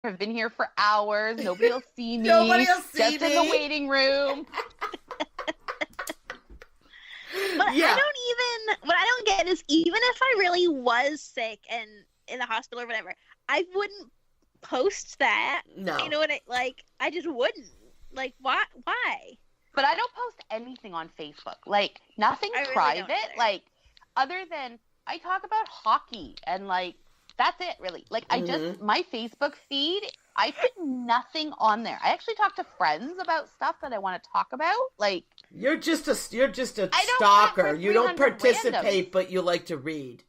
I've been here for hours. Nobody will see me. Nobody will see just me. in the waiting room. But Yeah. what I don't get is, even if I really was sick and in the hospital or whatever, I wouldn't post that. No. You know what I just wouldn't. Like, why? But I don't post anything on Facebook. Like, nothing I really don't private. either. Like, other than I talk about hockey and, like, that's it, really. Like, my Facebook feed, I put nothing on there. I actually talk to friends about stuff that I want to talk about. Like, You're just a I don't stalker. have You don't 300 participate, randoms. but you like to read.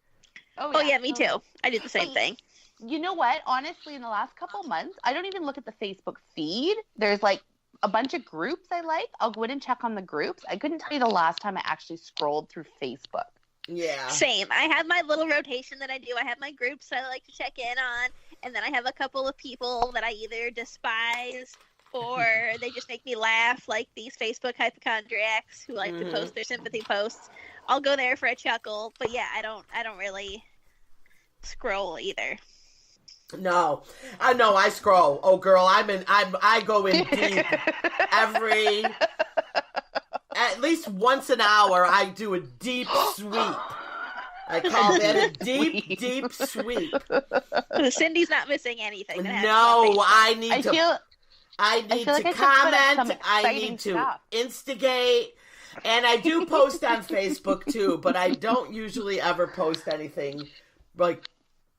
Oh yeah, me too. I do the same thing. You know what? Honestly, in the last couple months, I don't even look at the Facebook feed. There's like a bunch of groups I like. I'll go in and check on the groups. I couldn't tell you the last time I actually scrolled through Facebook. Yeah. Same. I have my little rotation that I do. I have my groups I like to check in on, and then I have a couple of people that I either despise or they just make me laugh, like these Facebook hypochondriacs who like to post their sympathy posts. I'll go there for a chuckle, but yeah, I don't really scroll either. No, I scroll. Oh, girl, I go in deep at least once an hour. I do a deep sweep. I call that a deep sweep. Cindy's not missing anything. No, I need I to feel comment. like I should put up some I need exciting to stuff. instigate. And I do post on Facebook too, but I don't usually ever post anything like,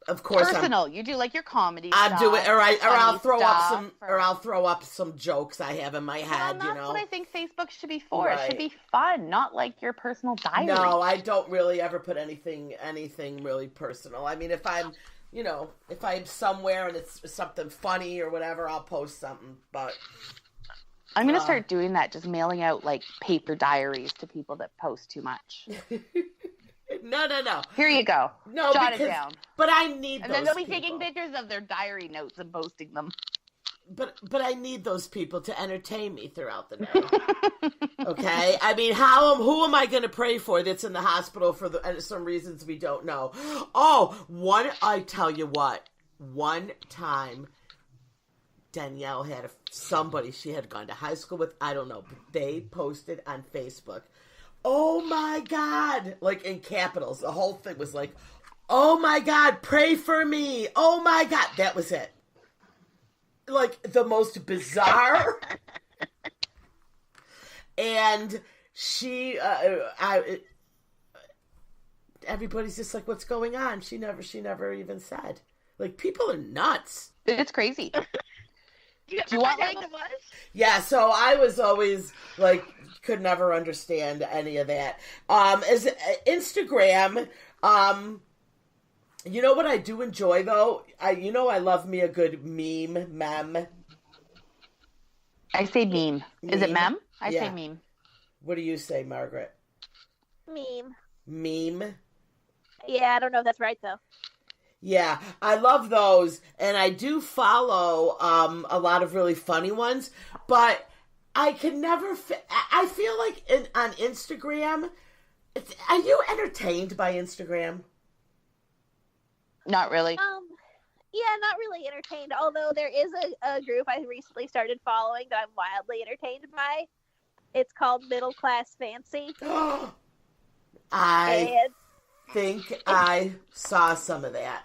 of course, personal. You do like your comedy. I'm stuff, doing, or I'll funny stuff, I'll throw up some jokes I have in my head. Well, that's what I think Facebook should be for. Right. It should be fun, not like your personal diary. No, I don't really ever put anything really personal. I mean, if I'm somewhere and it's something funny or whatever, I'll post something. But I'm gonna start doing that. Just mailing out like paper diaries to people that post too much. No. Here you go. No, Jot because, it down. But I need And those then they'll be people. taking pictures of their diary notes and posting them. But I need those people to entertain me throughout the day. Okay? I mean, who am I going to pray for that's in the hospital for some reasons we don't know? Oh, I tell you what. One time, Danielle had somebody she had gone to high school with. I don't know. But they posted on Facebook, "Oh my God," like in capitals. The whole thing was like, "Oh my God, pray for me. Oh my God." That was it. Like the most bizarre. And everybody's just like, "What's going on?" She never even said. Like, people are nuts. It's crazy. Do you want like Yeah, so I was always like, could never understand any of that. As Instagram, you know what I do enjoy though? I love me a good meme. I say meme. Is it mem? I say meme. What do you say, Margaret? Meme? Yeah, I don't know if that's right though. Yeah, I love those, and I do follow a lot of really funny ones, but I can never. I feel like on Instagram, are you entertained by Instagram? Not really. Yeah, not really entertained. Although there is a group I recently started following that I'm wildly entertained by. It's called Middle Class Fancy. I think I saw some of that.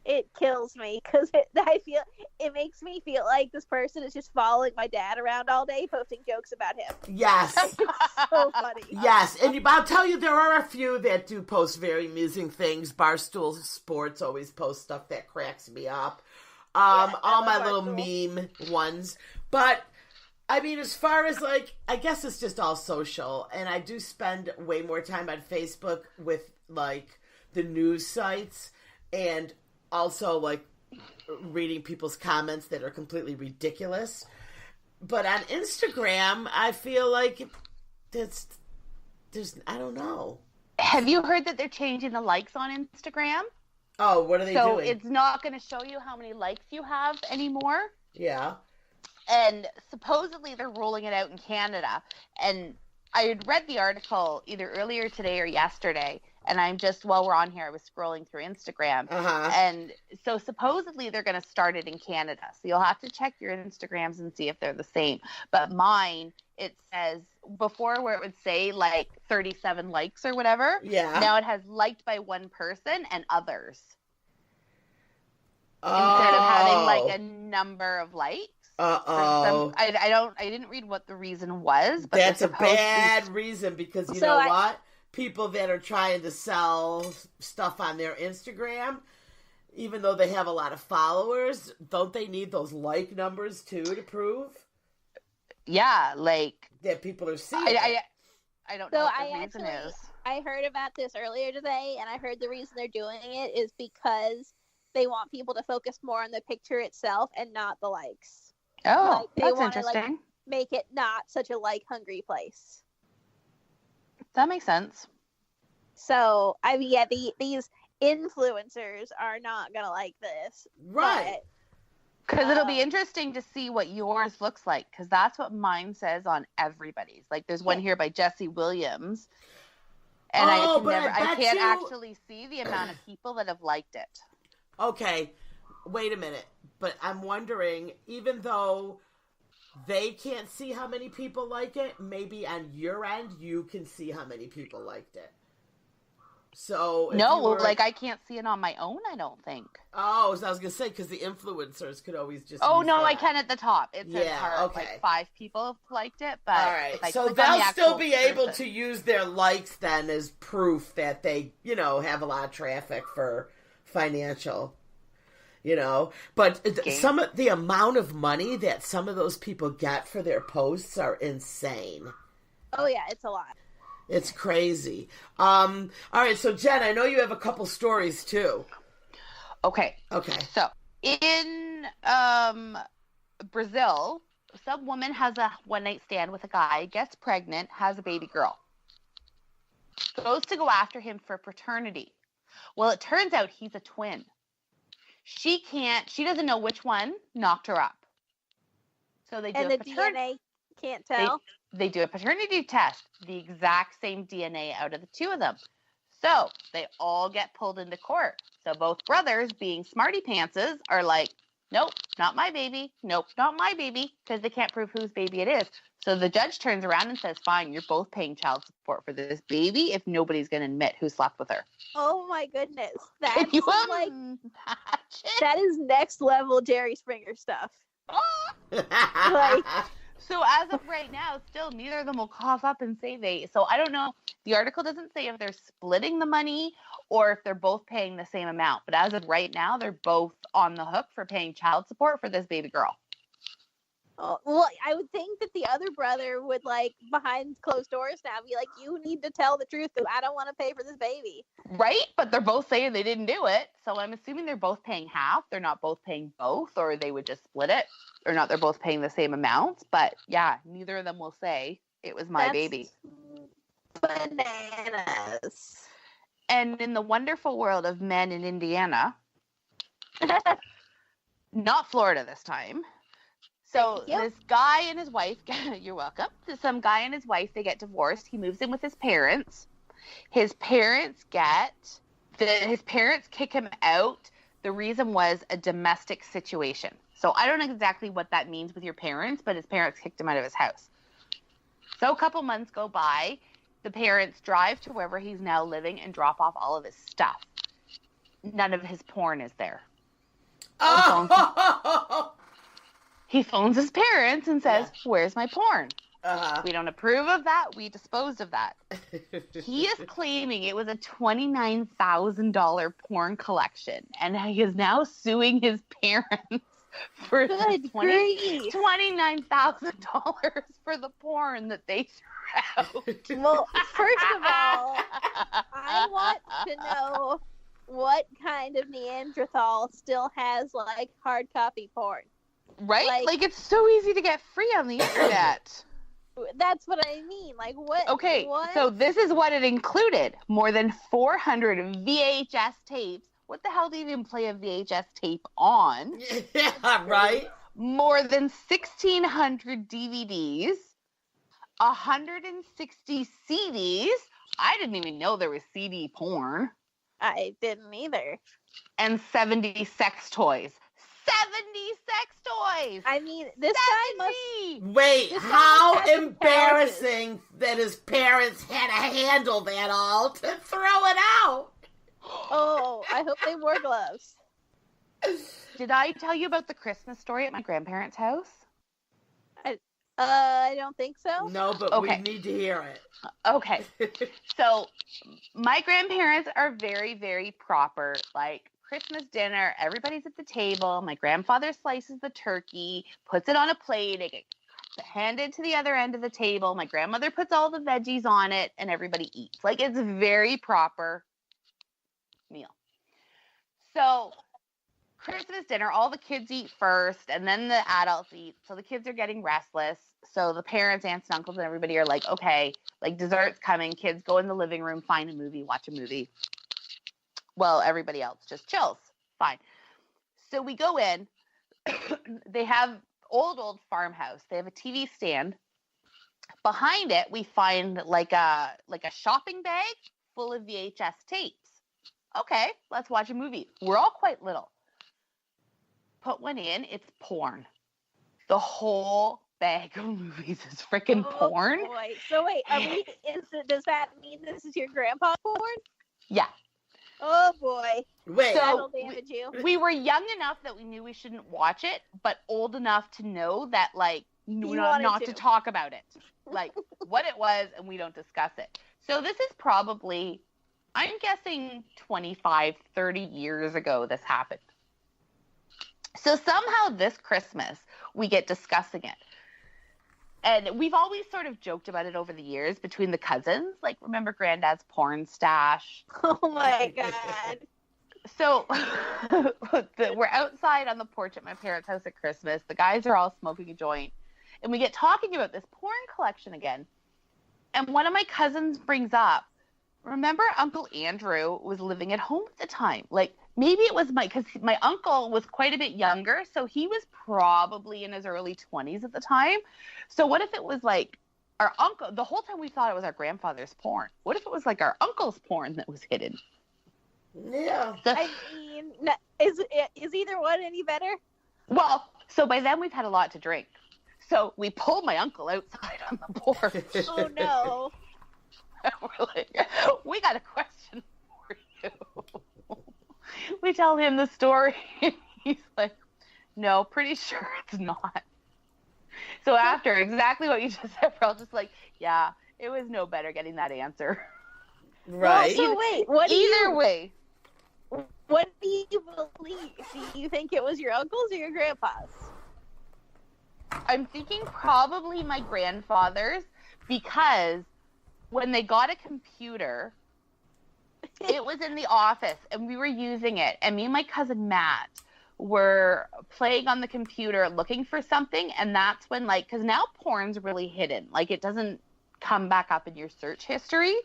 It kills me because it makes me feel like this person is just following my dad around all day, posting jokes about him. Yes. It's so funny. Yes, and I'll tell you, there are a few that do post very amusing things. Barstool Sports always post stuff that cracks me up. All my little meme ones. But, I mean, as far as, like, I guess it's just all social. And I do spend way more time on Facebook with, like, the news sites. And also, like, reading people's comments that are completely ridiculous. But on Instagram, I feel like there's I don't know. Have you heard that they're changing the likes on Instagram? Oh, what are they doing? So it's not going to show you how many likes you have anymore. Yeah. And supposedly they're rolling it out in Canada. And I had read the article either earlier today or yesterday, and I'm just, while we're on here, I was scrolling through Instagram, and so supposedly they're going to start it in Canada. So you'll have to check your Instagrams and see if they're the same. But mine, it says before where it would say like 37 likes or whatever. Yeah. Now it has liked by one person and others. Oh. Instead of having like a number of likes. Uh-oh. I didn't read what the reason was, but that's a bad reason, because you know what? People that are trying to sell stuff on their Instagram, even though they have a lot of followers, don't they need those like numbers too to prove? Yeah, like that people are seeing. I don't know what the reason is. I heard about this earlier today, and I heard the reason they're doing it is because they want people to focus more on the picture itself and not the likes. Oh, they that's want interesting. To, like, make it not such a like-hungry place. That makes sense. So, I mean, yeah, these influencers are not going to like this. Right. Because it'll be interesting to see what yours looks like, because that's what mine says on everybody's. Like, there's one here by Jesse Williams, and I can't actually see the amount of people that have liked it. Okay, wait a minute. But I'm wondering, even though they can't see how many people like it, maybe on your end, you can see how many people liked it. So like I can't see it on my own, I don't think. Oh, so I was going to say, because the influencers could always just I can at the top. It says like 5 people have liked it. But all right, so they'll still be able to use their likes then as proof that they, have a lot of traffic for financial... but some of the amount of money that some of those people get for their posts are insane. Oh yeah, it's a lot. It's crazy. All right, so Jen, I know you have a couple stories too. Okay. So in Brazil, some woman has a one-night stand with a guy, gets pregnant, has a baby girl, goes to go after him for paternity. Well, it turns out he's a twin. She doesn't know which one knocked her up. So they do and the DNA can't tell? They do a paternity test, the exact same DNA out of the two of them. So they all get pulled into court. So both brothers, being smarty pantses, are like, nope, not my baby. Nope, not my baby, because they can't prove whose baby it is. So the judge turns around and says, fine, you're both paying child support for this baby if nobody's going to admit who slept with her. Oh my goodness. Can you imagine? That is next level Jerry Springer stuff. So as of right now, still neither of them will cough up and say so I don't know. The article doesn't say if they're splitting the money or if they're both paying the same amount. But as of right now, they're both on the hook for paying child support for this baby girl. Oh, well, I would think that the other brother would, behind closed doors now, be like, you need to tell the truth because I don't want to pay for this baby. Right? But they're both saying they didn't do it. So I'm assuming they're both paying half. They're not both paying both, or they would just split it. Or not, they're both paying the same amount. But, yeah, neither of them will say it was my baby. Bananas. And in the wonderful world of men in Indiana, not Florida this time. So this guy and his wife, you're welcome. Some guy and his wife, they get divorced. He moves in with his parents. His parents kick him out. The reason was a domestic situation. So I don't know exactly what that means with your parents, but his parents kicked him out of his house. So a couple months go by. The parents drive to wherever he's now living and drop off all of his stuff. None of his porn is there. He phones his parents and says, where's my porn? We don't approve of that. We disposed of that. He is claiming it was a $29,000 porn collection, and he is now suing his parents for $29,000 for the porn that they threw out. Well, first of all, I want to know what kind of Neanderthal still has hard copy porn. Right? It's so easy to get free on the internet. That's what I mean. What? Okay, so this is what it included. More than 400 VHS tapes. What the hell do you even play a VHS tape on? Yeah, right? More than 1,600 DVDs, 160 CDs, I didn't even know there was CD porn. I didn't either. And 70 sex toys. 70 sex toys! I mean, this 70! guy must... Wait, This how guy has embarrassing that his parents had to handle that all to throw it out. Oh, I hope they wore gloves. Did I tell you about the Christmas story at my grandparents' house? I don't think so. No, but Okay. we need to hear it. Okay. So, my grandparents are very, very proper. Like, Christmas dinner, everybody's at the table. My grandfather slices the turkey, puts it on a plate. It gets handed to the other end of the table. My grandmother puts all the veggies on it, and everybody eats. Like, it's a very proper meal. So, Christmas dinner, all the kids eat first, and then the adults eat. So the kids are getting restless. So the parents, aunts, and uncles, and everybody are like, okay, like dessert's coming. Kids go in the living room, find a movie, watch a movie. Well, everybody else just chills. Fine. So we go in. They have old farmhouse. They have a TV stand. Behind it, we find like a shopping bag full of VHS tapes. Okay, let's watch a movie. We're all quite little. Put one in, it's porn. The whole bag of movies is freaking porn. Boy. So wait, does that mean this is your grandpa porn? Yeah. Oh boy. Wait. That'll damage you. We were young enough that we knew we shouldn't watch it, but old enough to know that, like, not to talk about it. Like, what it was, and we don't discuss it. So this is probably, I'm guessing 25, 30 years ago this happened. So somehow this Christmas, we get discussing it. And we've always sort of joked about it over the years between the cousins. Like, remember Granddad's porn stash? Oh, my God. So we're outside on the porch at my parents' house at Christmas. The guys are all smoking a joint. And we get talking about this porn collection again. And one of my cousins brings up, remember Uncle Andrew was living at home at the time? Like, maybe it was because my uncle was quite a bit younger, so he was probably in his early 20s at the time. So what if it was like our uncle, the whole time we thought it was our grandfather's porn. What if it was like our uncle's porn that was hidden? Yeah. I mean, is either one any better? Well, so by then we've had a lot to drink. So we pulled my uncle outside on the porch. Oh, no. We're like, we got a question for you. We tell him the story. He's like, no, pretty sure it's not. So after exactly what you just said, we're all just like, yeah, it was no better getting that answer. Right. Well, so wait, Either way. What do you believe? Do you think it was your uncle's or your grandpa's? I'm thinking probably my grandfather's, because when they got a computer, it was in the office and we were using it, and me and my cousin Matt were playing on the computer looking for something, and that's when, like, because now porn's really hidden, like it doesn't come back up in your search history.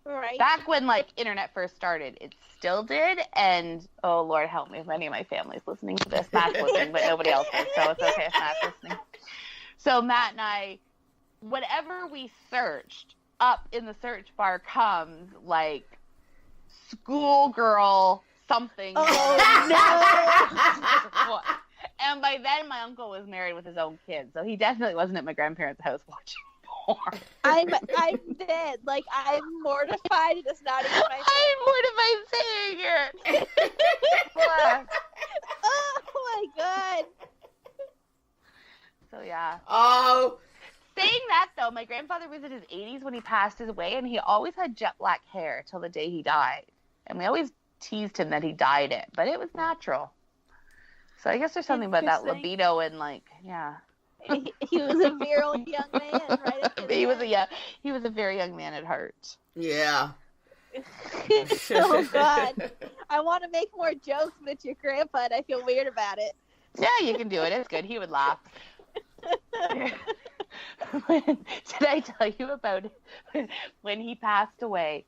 Right. Back when, like, internet first started, it still did, and oh Lord help me if any of my family's listening to this. Matt's listening, but nobody else is, so it's okay if Matt's listening. So Matt and I, whatever we searched, up in the search bar comes like schoolgirl something. Oh no! And by then my uncle was married with his own kids, so he definitely wasn't at my grandparents' house watching porn. I'm dead. Like, I'm mortified. It is not even my I'm mortified saying it. Oh my God. So yeah. Oh. Saying that though, my grandfather was in his 80s when he passed away, and he always had jet black hair till the day he died. And we always teased him that he dyed it, but it was natural. So I guess there's something about that libido and, like, yeah. He was a virile young man, right? He was a very young man at heart. Yeah. Oh God. I want to make more jokes with your grandpa, and I feel weird about it. Yeah, you can do it. It's good. He would laugh. Did I tell you about it? When he passed away?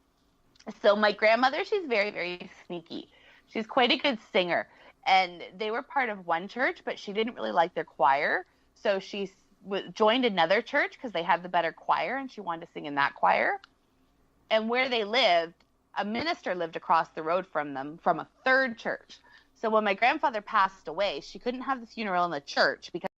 So my grandmother, she's very, very sneaky. She's quite a good singer. And they were part of one church, but she didn't really like their choir. So she joined another church because they had the better choir, and she wanted to sing in that choir. And where they lived, a minister lived across the road from them from a third church. So when my grandfather passed away, she couldn't have the funeral in the church because